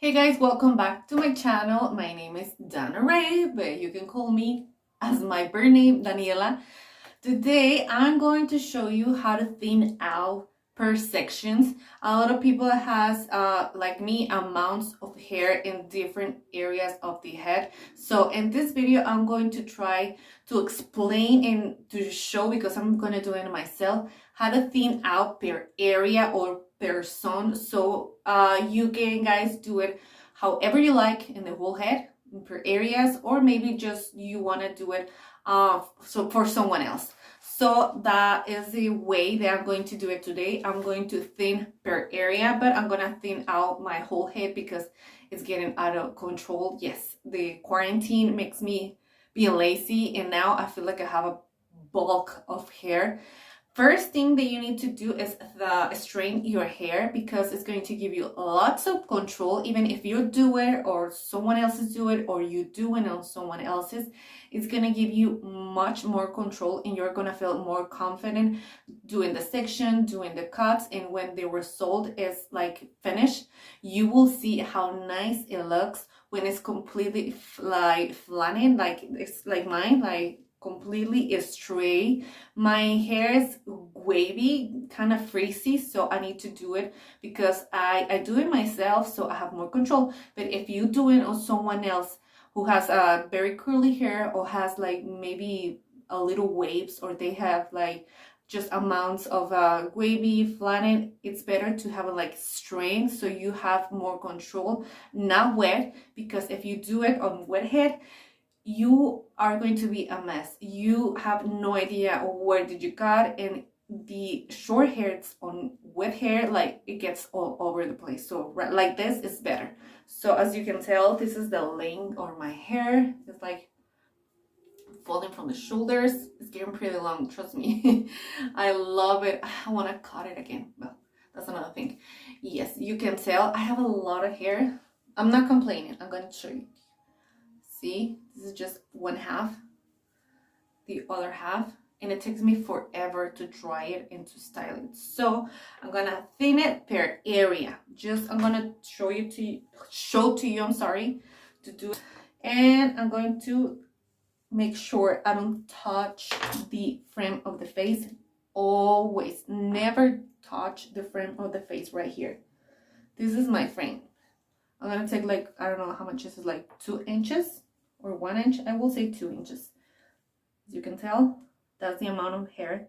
Hey guys, welcome back to my channel. My name is Dana Ray, but you can call me as my birth name, Daniela. Today, I'm going to show you how to thin out per sections. A lot of people has, like me, amounts of hair in different areas of the head. So in this video, I'm going to try to explain and to show, because I'm going to do it myself, how to thin out per area or per zone. So you can guys do it however you like in the whole head, per areas, or maybe just you want to do it so for someone else. So that is the way that I'm going to do it today. I'm going to thin per area, but I'm gonna thin out my whole head because it's getting out of control. Yes, the quarantine makes me be lazy, and now I feel like I have a bulk of hair. First thing that you need to do is straighten your hair, because it's going to give you lots of control. Even if you do it or someone else is doing it, or you do it on someone else's, it's going to give you much more control, and you're going to feel more confident doing the section, doing the cuts. And when the result is like finished, you will see how nice it looks when it's completely like flattened, like it's like mine, like completely straight. My hair is wavy, kind of frizzy, so I need to do it because I do it myself, so I have more control. But if you do it on someone else who has a very curly hair, or has like maybe a little waves, or they have like just amounts of wavy flattened, it's better to have it like straight, so you have more control, not wet. Because if you do it on wet head, you are going to be a mess. You have no idea where did you cut, and the short hairs on wet hair, like it gets all over the place. So like this is better. So as you can tell, this is the length of my hair. It's like falling from the shoulders. It's getting pretty long, trust me. I love it. I want to cut it again, but that's another thing. Yes, you can tell I have a lot of hair. I'm not complaining. I'm going to show you. See, this is just one half, the other half, and it takes me forever to dry it and to style it. So I'm gonna thin it per area. I'm gonna show to you, I'm sorry, to do it. And I'm going to make sure I don't touch the frame of the face. Always, never touch the frame of the face right here. This is my frame. I'm gonna take like, I don't know how much this is, like 2 inches or 1 inch. I will say 2 inches. As you can tell, that's the amount of hair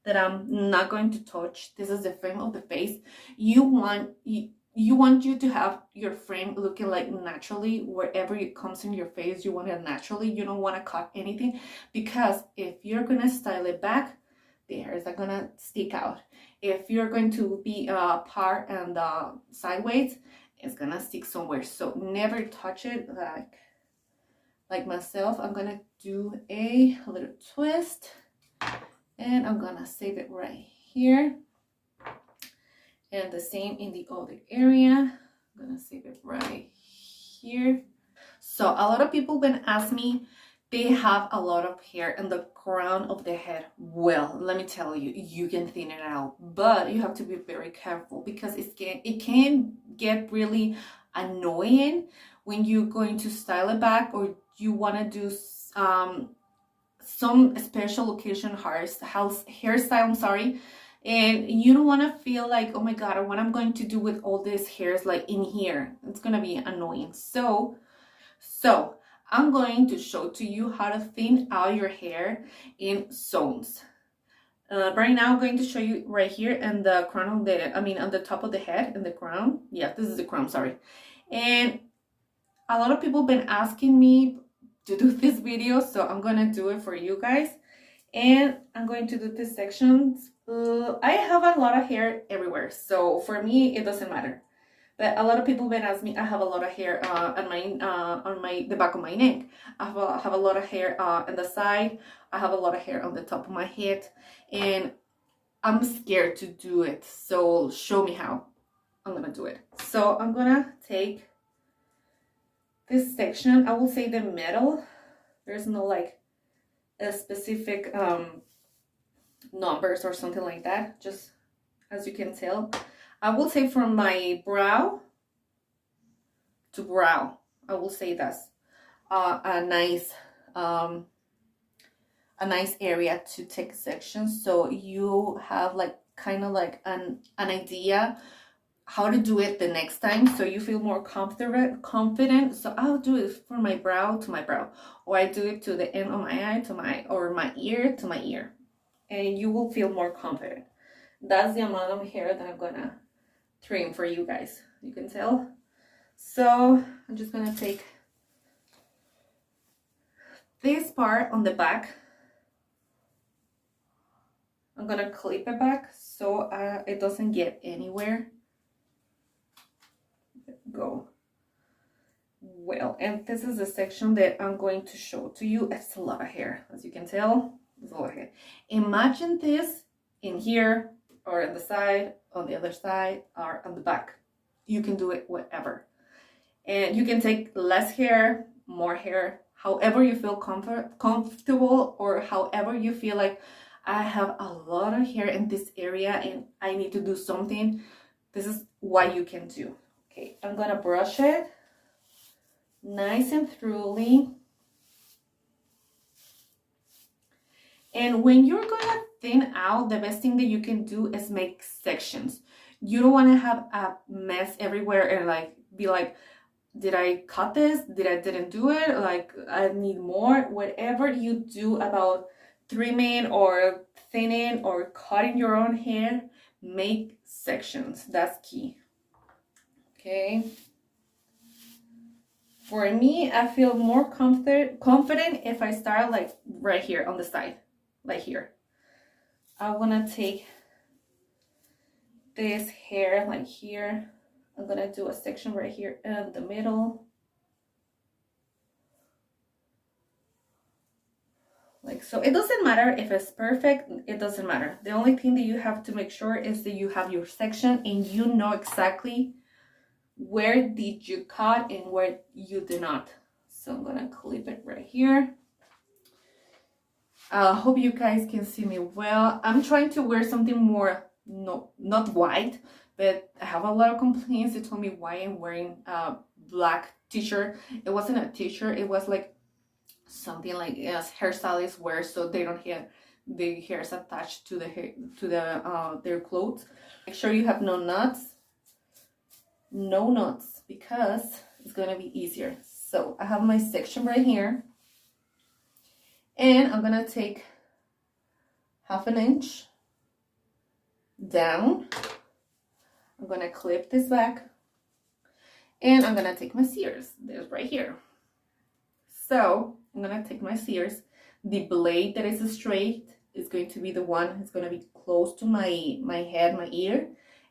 that I'm not going to touch. This is the frame of the face. You want you to have your frame looking like naturally. Wherever it comes in your face, you want it naturally. You don't want to cut anything, because if you're gonna style it back, the hairs are gonna stick out. If you're going to be apart and sideways, it's gonna stick somewhere. So never touch it. Like myself, I'm gonna do a little twist, and I'm gonna save it right here, and the same in the other area. I'm gonna save it right here. So a lot of people been asking me, they have a lot of hair in the crown of the head. Well, let me tell you, you can thin it out, but you have to be very careful, because it can get really annoying when you're going to style it back, or you want to do some special occasion hairstyle, I'm sorry, and you don't want to feel like, oh my god, what I'm going to do with all these hairs like in here. It's gonna be annoying. So I'm going to show to you how to thin out your hair in zones. Right now I'm going to show you right here in the crown of the, on the top of the head, in the crown. Yeah, this is the crown, sorry. And a lot of people been asking me to do this video, so I'm gonna do it for you guys. And I'm going to do this section. I have a lot of hair everywhere, so for me it doesn't matter. But a lot of people been asking me, I have a lot of hair on the back of my neck. I have a lot of hair on the side. I have a lot of hair on the top of my head, and I'm scared to do it. So show me how. I'm gonna do it. So I'm gonna take this section. I will say the middle. There's no like a specific numbers or something like that. Just as you can tell, I will say from my brow brow. I will say that's a nice area to take sections, so you have like kind of like an idea how to do it the next time, so you feel more confident. So I'll do it from my brow to my brow, or I do it to the end of my eye to my, or my ear to my ear, and you will feel more confident. That's the amount of hair that I'm gonna trim for you guys. You can tell. So I'm just gonna take this part on the back. I'm gonna clip it back so it doesn't get anywhere. Go. Well, and this is the section that I'm going to show to you. It's a lot of hair, as you can tell. It's a lot of hair. Imagine this in here, or on the side, on the other side, or on the back. You can do it whatever. And you can take less hair, more hair, however you feel comfortable, or however you feel like, I have a lot of hair in this area and I need to do something. This is what you can do. Okay, I'm gonna brush it nice and thoroughly. And when you're gonna thin out, the best thing that you can do is make sections. You don't want to have a mess everywhere and like be like, did I cut this? Didn't do it? Like, I need more. Whatever you do about trimming or thinning or cutting your own hair, make sections. That's key. Okay. For me, I feel more confident if I start like right here on the side, like here. I want to take this hair like here. I'm going to do a section right here in the middle. Like so. It doesn't matter if it's perfect. It doesn't matter. The only thing that you have to make sure is that you have your section and you know exactly where did you cut and where you did not. So I'm gonna clip it right here. I hope you guys can see me well. I'm trying to wear something more, not white, but I have a lot of complaints. They told me why I'm wearing a black t-shirt. It wasn't a t-shirt. It was like something like hairstylists wear, so they don't have the hairs attached to the hair, to their clothes. Make sure you have no knots, because it's gonna be easier. So I have my section right here, and I'm gonna take 1/2 inch down. I'm gonna clip this back, and I'm gonna take my shears. There's right here. So I'm gonna take my shears. The blade that is straight is going to be the one that's gonna be close to my head, my ear,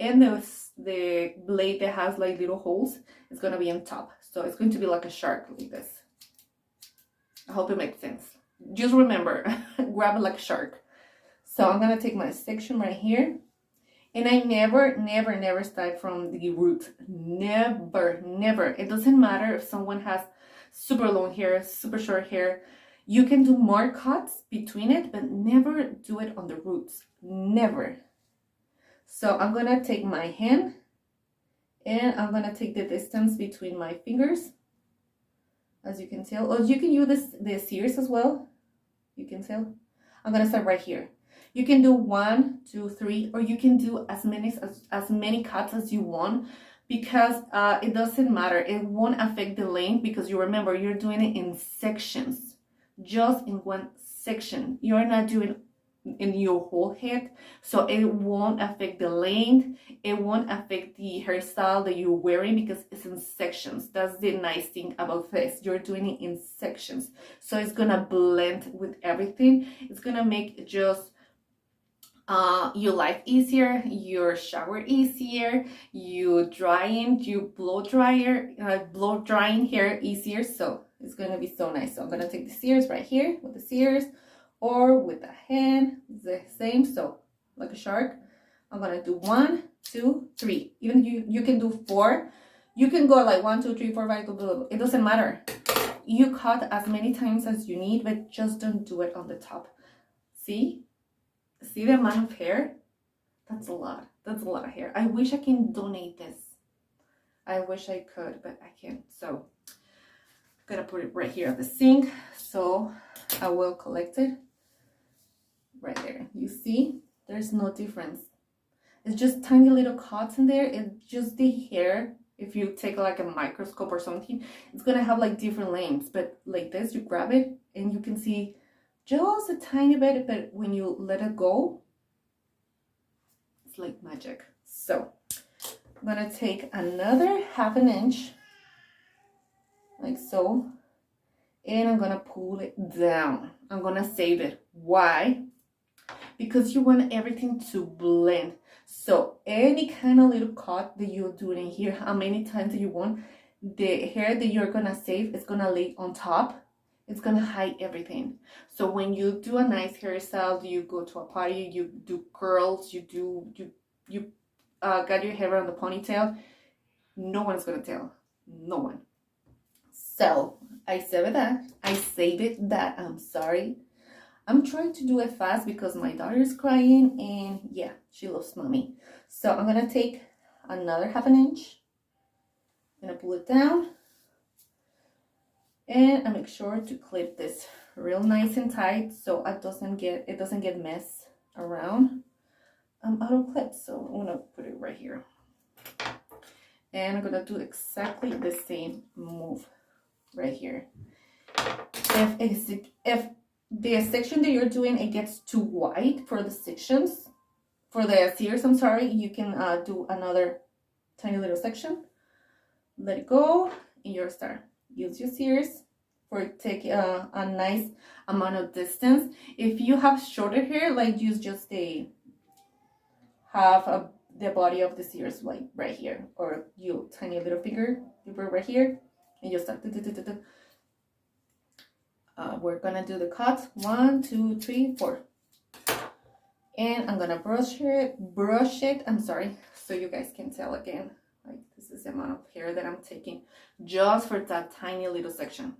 and the blade that has like little holes is gonna be on top. So it's going to be like a shark, like this. I hope it makes sense. Just remember, grab it like a shark. So I'm gonna take my section right here, and I never start from the root. Never. It doesn't matter if someone has super long hair, super short hair. You can do more cuts between it, but never do it on the roots. Never. So I'm gonna take my hand and I'm gonna take the distance between my fingers, as you can tell. Or you can use the shears as well. You can tell. I'm gonna start right here. You can do 1, 2, 3, or you can do as many cuts as you want, because it doesn't matter. It won't affect the length, because you remember you're doing it in sections, just in one section. You're not doing in your whole head, so it won't affect the length. It won't affect the hairstyle that you're wearing, because it's in sections. That's the nice thing about this. You're doing it in sections, so it's gonna blend with everything. It's gonna make just your life easier, your shower easier, you blow drying hair easier. So it's gonna be so nice. So I'm gonna take the shears right here with the shears, or with the hand, the same. So like a shark, I'm gonna do 1, 2, 3. Even you can do 4. You can go like 1, 2, 3, 4, 5. It doesn't matter. You cut as many times as you need, but just don't do it on the top. See the amount of hair? That's a lot. That's a lot of hair. I wish I can donate this. I wish I could, but I can't. So I'm gonna put it right here at the sink. So I will collect it right there. You see, there's no difference. It's just tiny little cuts in there. It's just the hair. If you take like a microscope or something, it's gonna have like different lengths. But like this, you grab it and you can see just a tiny bit. But when you let it go, it's like magic. So I'm gonna take another 1/2 inch, like so, and I'm gonna pull it down. I'm gonna save it. Why? Because you want everything to blend. So any kind of little cut that you're doing in here, how many times do you want, the hair that you're gonna save is gonna lay on top. It's gonna hide everything. So when you do a nice hairstyle, you go to a party, you do curls, you got your hair around the ponytail, no one's gonna tell. No one. So I saved that. I'm sorry. I'm trying to do it fast because my daughter is crying and yeah, she loves mommy. So I'm gonna take another 1/2 inch. I'm gonna pull it down and I make sure to clip this real nice and tight so it doesn't get messed around. I'm out of clips, so I'm gonna put it right here. And I'm gonna do exactly the same move right here. If the section that you're doing, it gets too wide for the sections, for the sears, I'm sorry, you can do another tiny little section. Let it go, and you'll start. Use your sears for take a nice amount of distance. If you have shorter hair, like use just a half of the body of the sears, like right here, or you tiny little finger, you put it right here, and you start. We're gonna do the cut 1, 2, 3, 4, and I'm gonna brush it. I'm sorry, so you guys can tell again. Like this is the amount of hair that I'm taking just for that tiny little section.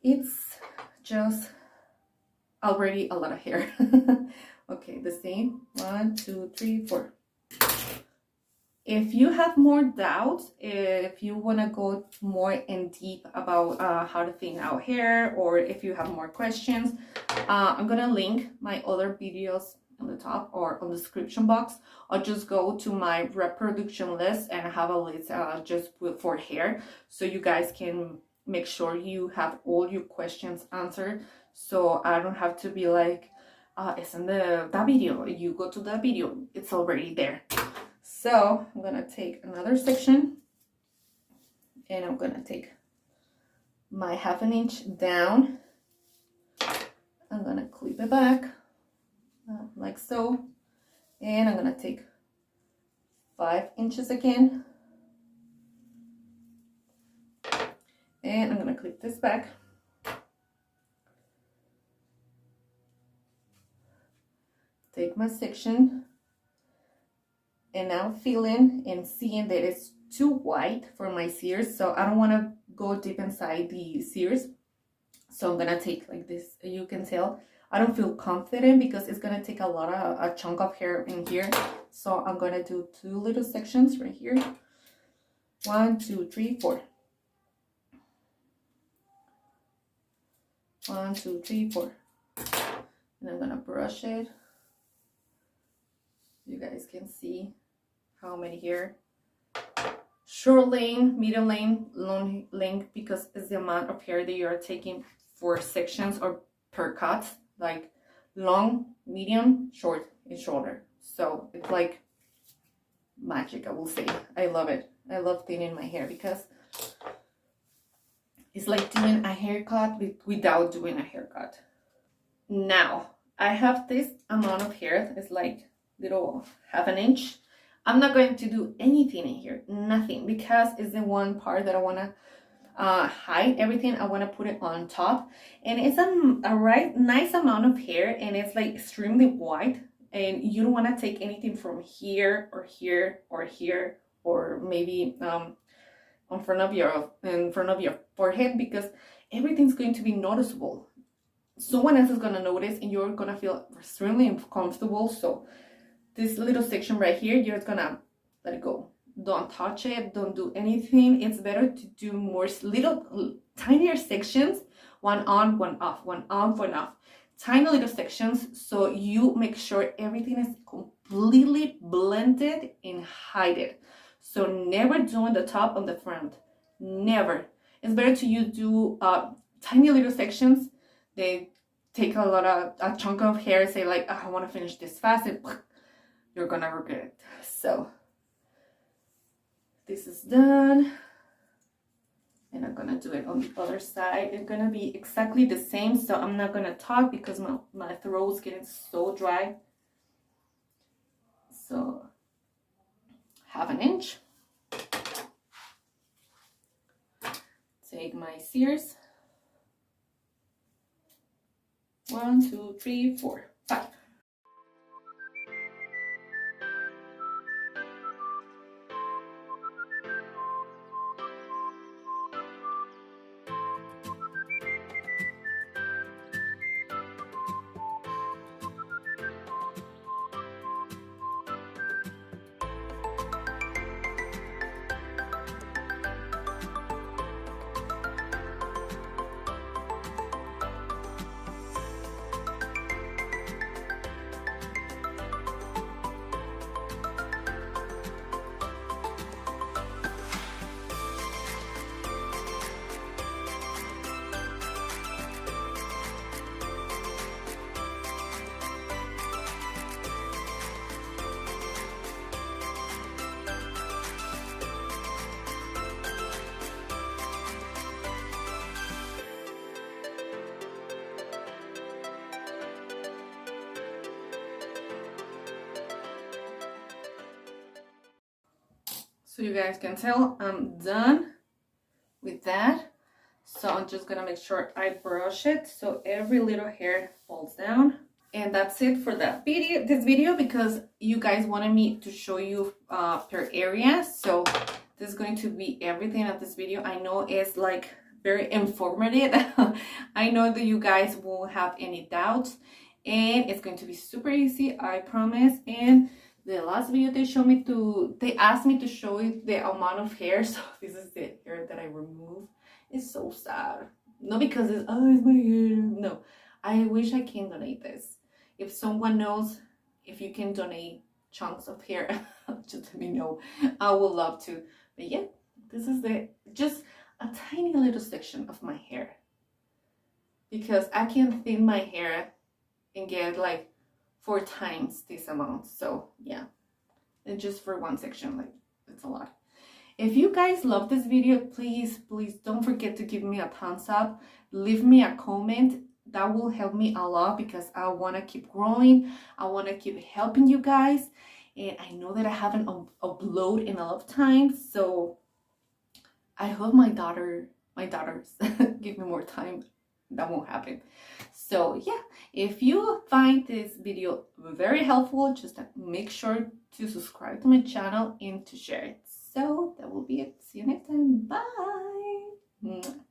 It's just already a lot of hair. Okay, the same 1, 2, 3, 4. If you have more doubts, if you want to go more in deep about how to thin out hair, or if you have more questions, I'm gonna link my other videos on the top or on the description box, or just go to my reproduction list and have a list just for hair, so you guys can make sure you have all your questions answered, so I don't have to be like, it's in that video. You go to that video, it's already there. So I'm gonna take another section and I'm gonna take my 1/2 inch down. I'm gonna clip it back like so, and I'm gonna take 5 inches again, and I'm gonna clip this back. Take my section, and now feeling and seeing that it's too wide for my sears, so I don't want to go deep inside the sears, so I'm gonna take like this. You can tell I don't feel confident because it's gonna take a chunk of hair in here, so I'm gonna do 2 little sections right here. 1, 2, 3, 4. 1, 2, 3, 4. And I'm gonna brush it. You guys can see how many here. Short length, medium length, long length, because it's the amount of hair that you're taking for sections or per cut, like long, medium, short, and shorter. So it's like magic, I will say. I love it. I love thinning my hair because it's like doing a haircut without doing a haircut. Now, I have this amount of hair. It's like little 1/2 inch. I'm not going to do anything in here, nothing, because it's the one part that I want to hide everything. I want to put it on top, and it's a right nice amount of hair, and it's like extremely wide, and you don't want to take anything from here or here or here, or maybe in front of your forehead, because everything's going to be noticeable. Someone else is going to notice and you're going to feel extremely uncomfortable. So this little section right here, you're gonna let it go. don't touch it, don't do anything. It's better to do more little tinier sections, one on, one off, one on, one off, tiny little sections, so you make sure everything is completely blended and hide it. So never doing the top on the front, never. It's better to you do tiny little sections. They take a chunk of hair, say like, oh, I want to finish this fast, and you're gonna regret it. So this is done, and I'm gonna do it on the other side. It's gonna be exactly the same, so I'm not gonna talk because my throat's getting so dry. So 1/2 inch. Take my shears. 1, 2, 3, 4, 5. So you guys can tell I'm done with that. So I'm just gonna make sure I brush it so every little hair falls down. And that's it for that video, this video, because you guys wanted me to show you per area. So this is going to be everything of this video. I know it's like very informative. I know that you guys won't have any doubts, and it's going to be super easy, I promise. And the last video they asked me to show you the amount of hair, so this is the hair that I removed. It's so sad. Not because it's my hair. No, I wish I can donate this. If someone knows if you can donate chunks of hair, just let me know. I would love to. But yeah, this is just a tiny little section of my hair, because I can thin my hair and get like 4 times this amount. So yeah, and just for one section, like, it's a lot. If you guys love this video, please don't forget to give me a thumbs up, leave me a comment. That will help me a lot, because I want to keep growing, I want to keep helping you guys, and I know that I haven't uploaded in a lot of time, so I hope my daughters give me more time. That won't happen. So yeah, if you find this video very helpful, just make sure to subscribe to my channel and to share it. So that will be it. See you next time. Bye.